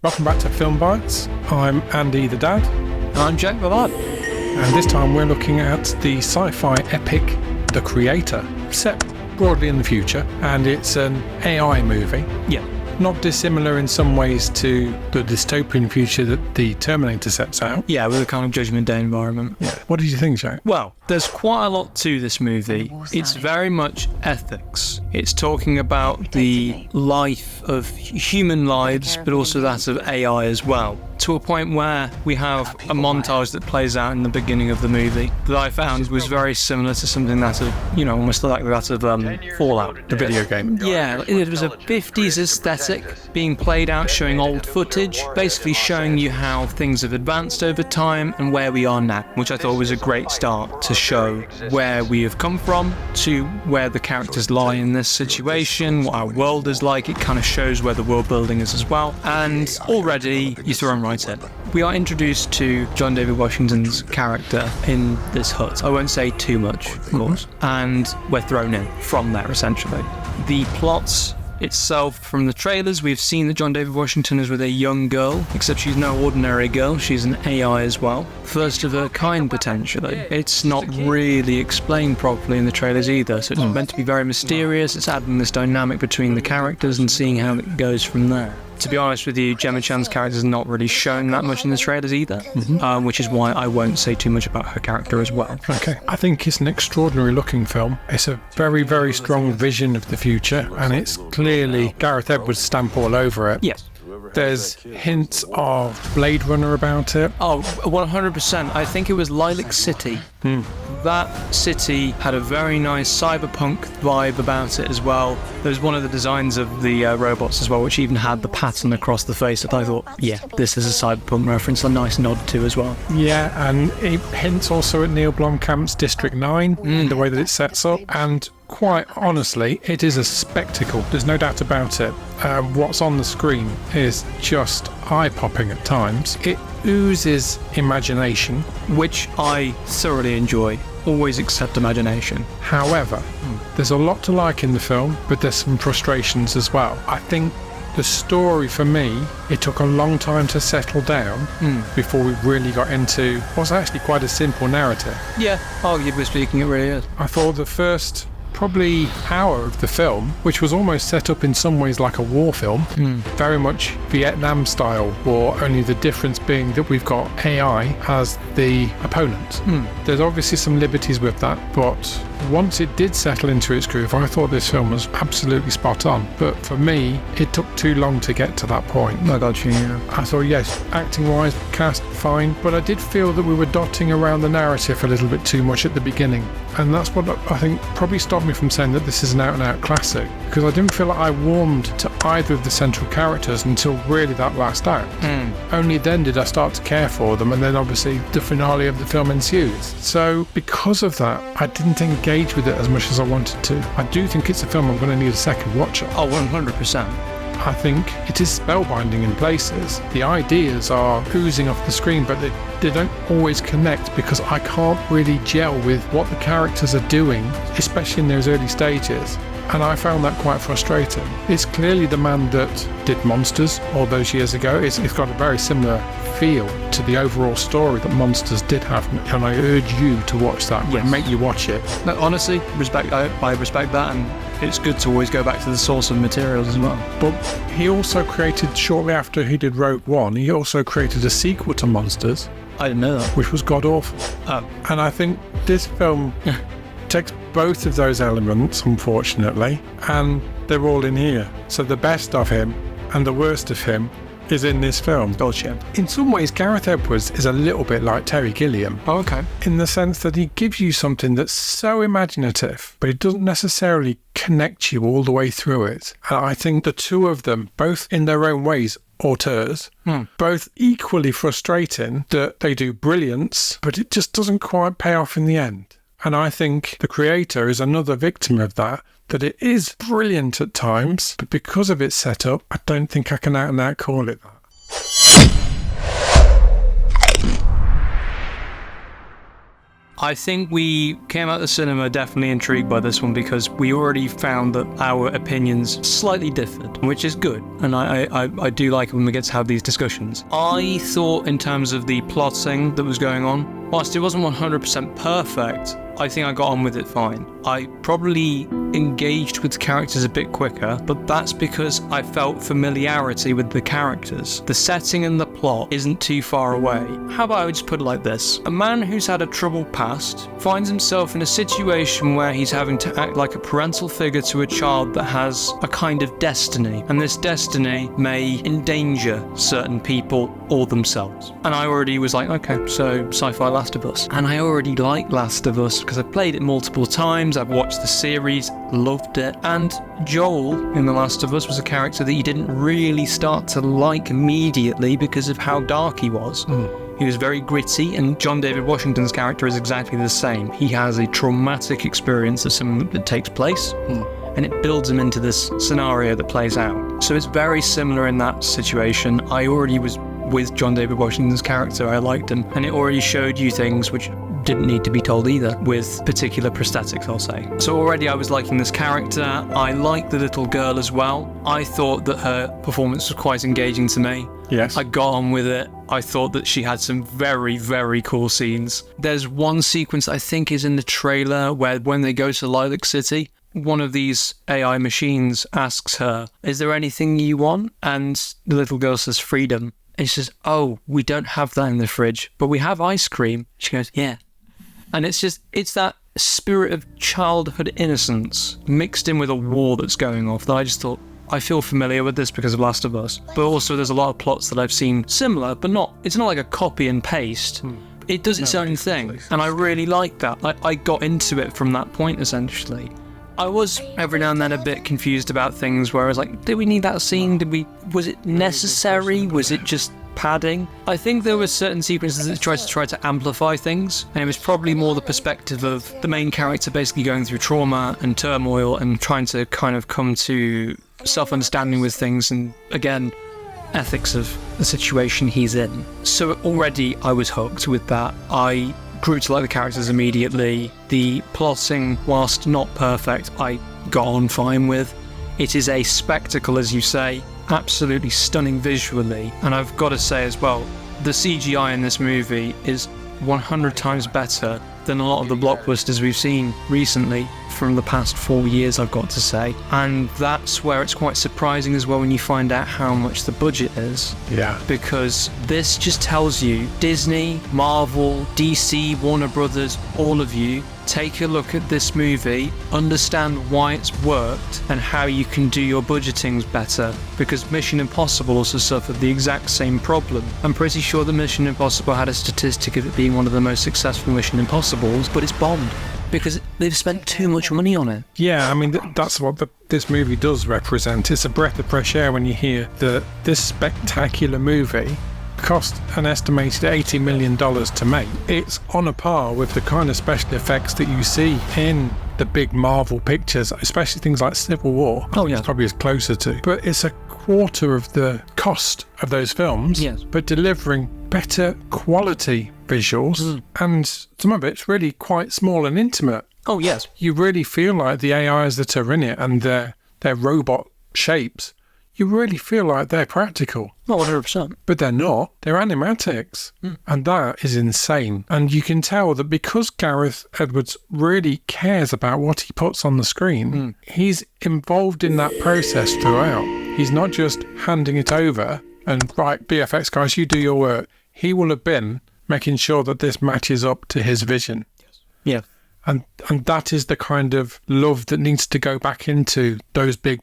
Welcome back to Film Bites. I'm Andy the Dad. I'm Jack the Lad. And this time we're looking at the sci-fi epic The Creator, set broadly in the future, and it's an AI movie. Yeah. Not dissimilar in some ways to the dystopian future that the Terminator sets out. Yeah, with a kind of Judgment Day environment. Yeah. What did you think, Jack? Well, there's quite a lot to this movie. It's very much ethics. It's talking about the life of human lives, but also that of AI as well. To a point where we have a montage that plays out in the beginning of the movie that I found was very similar to something that of, almost like that of Fallout. The video game. Yeah, it was a 50s aesthetic being played out, showing old footage, basically showing you how things have advanced over time and where we are now, which I thought was a great start to show where we have come from to where the characters lie in this situation, what our world is like. It kind of shows where the world building is as well. And already you throw them right in. We are introduced to John David Washington's character in this hut. I won't say too much, of course. And we're thrown in from there, essentially. The plots itself, from the trailers, we've seen that John David Washington is with a young girl, except she's no ordinary girl, she's an AI as well. First of her kind, potentially. It's not really explained properly in the trailers either, so it's meant to be very mysterious. It's adding this dynamic between the characters and seeing how it goes from there. To be honest with you, Gemma Chan's character is not really shown that much in the trailers either, which is why I won't say too much about her character as well. Okay. I think it's an extraordinary looking film. It's a very, very strong vision of the future, and it's clearly Gareth Edwards' stamp all over it. Yes. There's hints of Blade Runner about it. Oh, 100%. I think it was Lilac City. That city had a very nice cyberpunk vibe about it as well. There was one of the designs of the robots as well, which even had the pattern across the face that I thought, yeah, this is a cyberpunk reference, a nice nod to as well. Yeah, and it hints also at Neil Blomkamp's District 9, the way that it sets up, and quite honestly, it is a spectacle. There's no doubt about it. What's on the screen is just eye-popping at times. It oozes imagination, which I thoroughly enjoy. Always accept imagination. However, there's a lot to like in the film, but there's some frustrations as well. I think the story, for me, it took a long time to settle down before we really got into what's actually quite a simple narrative. Yeah, arguably speaking, it really is. I thought the first probably hour of the film, which was almost set up in some ways like a war film, very much Vietnam style war, only the difference being that we've got AI as the opponent. There's obviously some liberties with that, but once it did settle into its groove, I thought this film was absolutely spot on. But for me, it took too long to get to that point. I got you, yeah. I thought, yes, acting-wise, cast, fine, but I did feel that we were dotting around the narrative a little bit too much at the beginning. And that's what I think probably stopped me from saying that this is an out-and-out classic, because I didn't feel like I warmed to either of the central characters until really that last act. Only then did I start to care for them, and then obviously the finale of the film ensues. So because of that, I didn't engage with it as much as I wanted to. I do think it's a film I'm going to need a second watch on. Oh, 100%. I think it is spellbinding in places. The ideas are oozing off the screen, but they don't always connect because I can't really gel with what the characters are doing, especially in those early stages. And I found that quite frustrating. It's clearly the man that did Monsters all those years ago. It's got a very similar feel to the overall story that Monsters did have, and I urge you to watch that. Yes. Make you watch it. No, honestly, I respect that, and it's good to always go back to the source of materials as well. But he also created, shortly after he did Rogue One, he also created a sequel to Monsters. I didn't know that. Which was god-awful. Oh. And I think this film takes both of those elements, unfortunately, and they're all in here. So the best of him and the worst of him is in this film. Gotcha. In some ways, Gareth Edwards is a little bit like Terry Gilliam. Oh, okay. In the sense that he gives you something that's so imaginative, but it doesn't necessarily connect you all the way through it. And I think the two of them, both in their own ways, auteurs, both equally frustrating, that they do brilliance, but it just doesn't quite pay off in the end. And I think The Creator is another victim of that it is brilliant at times, but because of its setup, I don't think I can out and out call it that. I think we came out of the cinema definitely intrigued by this one because we already found that our opinions slightly differed, which is good. And I do like it when we get to have these discussions. I thought in terms of the plotting that was going on, whilst it wasn't 100% perfect, I think I got on with it fine. I probably engaged with the characters a bit quicker, but that's because I felt familiarity with the characters. The setting and the plot isn't too far away. How about I just put it like this? A man who's had a troubled past finds himself in a situation where he's having to act like a parental figure to a child that has a kind of destiny, and this destiny may endanger certain people or themselves. And I already was like, okay, so Sci-Fi Last of Us. And I already like Last of Us because I played it multiple times, I've watched the series, loved it, and Joel in The Last of Us was a character that you didn't really start to like immediately because of how dark he was. He was very gritty, and John David Washington's character is exactly the same. He has a traumatic experience of something that takes place, and it builds him into this scenario that plays out. So it's very similar in that situation. I already was with John David Washington's character, I liked him, and it already showed you things which didn't need to be told either, with particular prosthetics, I'll say. So already I was liking this character. I liked the little girl as well. I thought that her performance was quite engaging to me. Yes. I got on with it. I thought that she had some very, very cool scenes. There's one sequence I think is in the trailer where when they go to Lilac City, one of these AI machines asks her, "Is there anything you want?" And the little girl says, "Freedom." And she says, "Oh, we don't have that in the fridge, but we have ice cream." She goes, "Yeah." And it's that spirit of childhood innocence mixed in with a war that's going off that I just thought, I feel familiar with this because of Last of Us. But also there's a lot of plots that I've seen similar, but it's not like a copy and paste. It does its own thing. And I really like that. I got into it from that point, essentially. I was every now and then a bit confused about things where I was like, did we need that scene? Was it necessary? Was it just padding? I think there were certain sequences that tried to amplify things, and it was probably more the perspective of the main character basically going through trauma and turmoil and trying to kind of come to self-understanding with things, and again, ethics of the situation he's in. So already I was hooked with that. I grew to like the characters immediately. The plotting, whilst not perfect, I got on fine with. It is a spectacle, as you say, absolutely stunning visually, and I've got to say as well, the CGI in this movie is 100 times better than a lot of the blockbusters we've seen recently from the past 4 years, I've got to say. And that's where it's quite surprising as well when you find out how much the budget is. Yeah. Because this just tells you, Disney, Marvel, DC, Warner Brothers, all of you, take a look at this movie, understand why it's worked and how you can do your budgetings better, because Mission Impossible also suffered the exact same problem. I'm pretty sure that Mission Impossible had a statistic of it being one of the most successful Mission Impossibles, but it's bombed because they've spent too much money on it. Yeah, I mean, that's what this movie does represent. It's a breath of fresh air when you hear that this spectacular movie cost an estimated $80 million to make. It's on a par with the kind of special effects that you see in the big Marvel pictures, especially things like Civil War. Oh, yeah. It's probably as closer to. But it's a quarter of the cost of those films, yes, but delivering better quality visuals, and some of it's really quite small and intimate. Oh, yes. You really feel like the AIs that are in it and their robot shapes, you really feel like they're practical. Not 100%. But they're not. They're animatics. And that is insane. And you can tell that because Gareth Edwards really cares about what he puts on the screen, he's involved in that process throughout. He's not just handing it over and, right, BFX guys, you do your work. He will have been making sure that this matches up to his vision. Yes. Yeah. And that is the kind of love that needs to go back into those big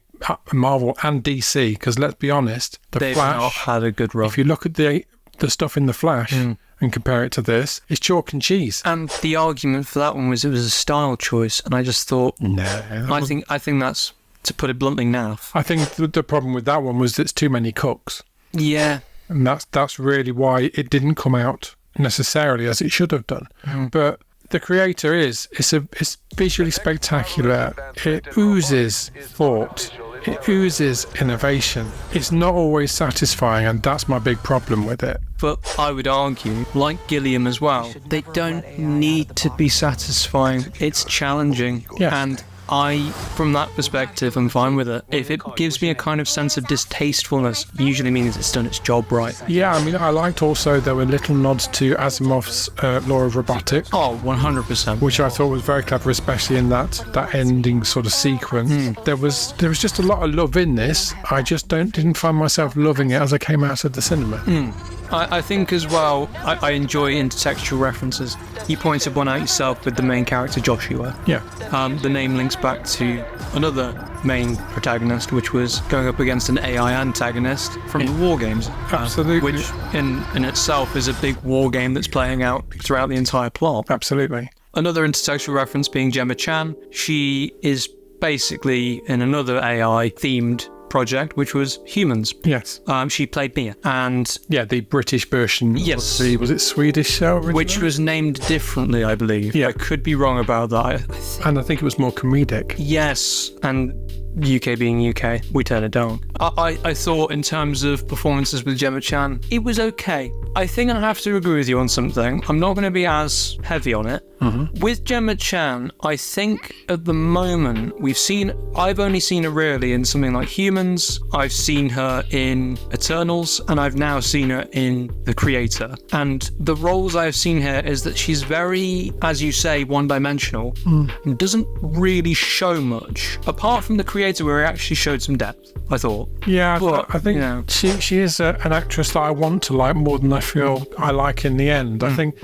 Marvel and DC, because let's be honest, They've Flash not had a good run. If you look at the stuff in the Flash and compare it to this, it's chalk and cheese. And the argument for that one was it was a style choice, and I just thought, no, I think that's, to put it bluntly, naff. I think the problem with that one was it's too many cooks. Yeah, and that's really why it didn't come out necessarily as it should have done. But the creator it's visually spectacular. It oozes thought. it oozes innovation. It's not always satisfying, and that's my big problem with it. But I would argue, like Gilliam as well, they don't need to be satisfying. It's challenging. Yeah. And I, from that perspective, am fine with it. If it gives me a kind of sense of distastefulness, usually means it's done its job right. Yeah, I mean, I liked also there were little nods to Asimov's Law of Robotics. Oh, 100%. Which I thought was very clever, especially in that ending sort of sequence. There was just a lot of love in this. I just didn't find myself loving it as I came out of the cinema. I think as well, I enjoy intertextual references. You pointed one out yourself with the main character Joshua. Yeah. The name links back to another main protagonist, which was going up against an AI antagonist from the War Games. Absolutely. Which in itself is a big war game that's playing out throughout the entire plot. Absolutely. Another intertextual reference being Gemma Chan. She is basically in another AI-themed project, which was Humans. Yes. She played Mia, and the British version. Yes. Was it Swedish originally? Which was named differently, I believe. Yeah. I could be wrong about that. And I think it was more comedic. Yes, and UK being UK, we turn it down. I thought in terms of performances with Gemma Chan, it was okay. I think I have to agree with you on something. I'm not going to be as heavy on it. With Gemma Chan, I think at the moment I've only seen her really in something like Humans, I've seen her in Eternals, and I've now seen her in The Creator. And the roles I've seen here is that she's very, as you say, one-dimensional, and doesn't really show much, apart from The Creator where it actually showed some depth, I thought. Yeah, But, I think she is an actress that I want to like more than I feel I like in the end. I think,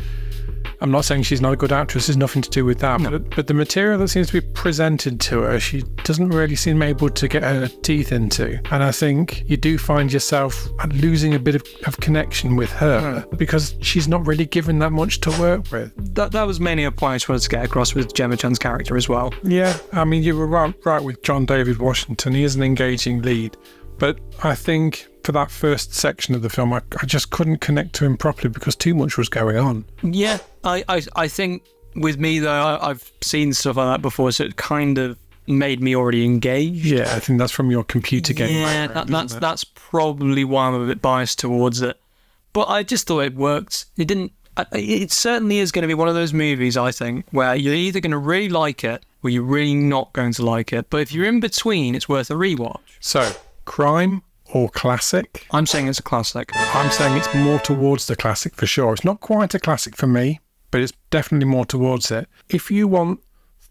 I'm not saying she's not a good actress, there's nothing to do with that, but the material that seems to be presented to her, she doesn't really seem able to get her teeth into. And I think you do find yourself losing a bit of connection with her because she's not really given that much to work with. That was mainly a point I just wanted to get across with Gemma Chan's character as well. Yeah, I mean, you were right with John David Washington. He is an engaging lead. But I think for that first section of the film, I just couldn't connect to him properly because too much was going on. Yeah, I think with me, though, I've seen stuff like that before, so it kind of made me already engaged. Yeah, I think that's from your computer game. Yeah, that's probably why I'm a bit biased towards it. But I just thought it worked. It certainly is going to be one of those movies, I think, where you're either going to really like it or you're really not going to like it. But if you're in between, it's worth a rewatch. So, crime or classic? I'm saying it's a classic. I'm saying it's more towards the classic for sure. It's not quite a classic for me, but it's definitely more towards it. If you want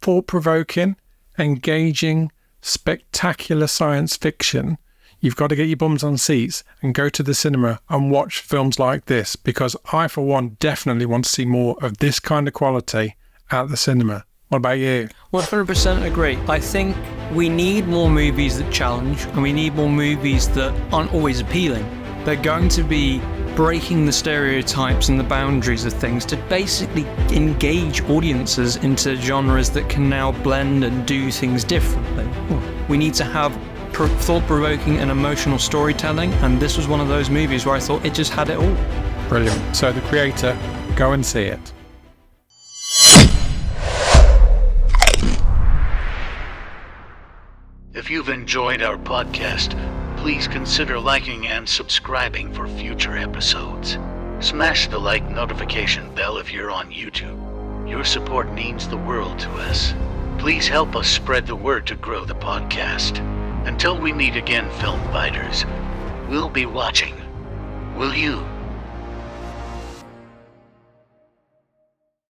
thought-provoking, engaging, spectacular science fiction, you've got to get your bums on seats and go to the cinema and watch films like this, because I, for one, definitely want to see more of this kind of quality at the cinema. What about you? 100% agree. I think we need more movies that challenge, and we need more movies that aren't always appealing. They're going to be breaking the stereotypes and the boundaries of things to basically engage audiences into genres that can now blend and do things differently. We need to have thought-provoking and emotional storytelling, and this was one of those movies where I thought it just had it all. Brilliant. So The Creator, go and see it. If you've enjoyed our podcast, please consider liking and subscribing for future episodes. Smash the like notification bell if you're on YouTube. Your support means the world to us. Please help us spread the word to grow the podcast. Until we meet again, film fighters, we'll be watching. Will you?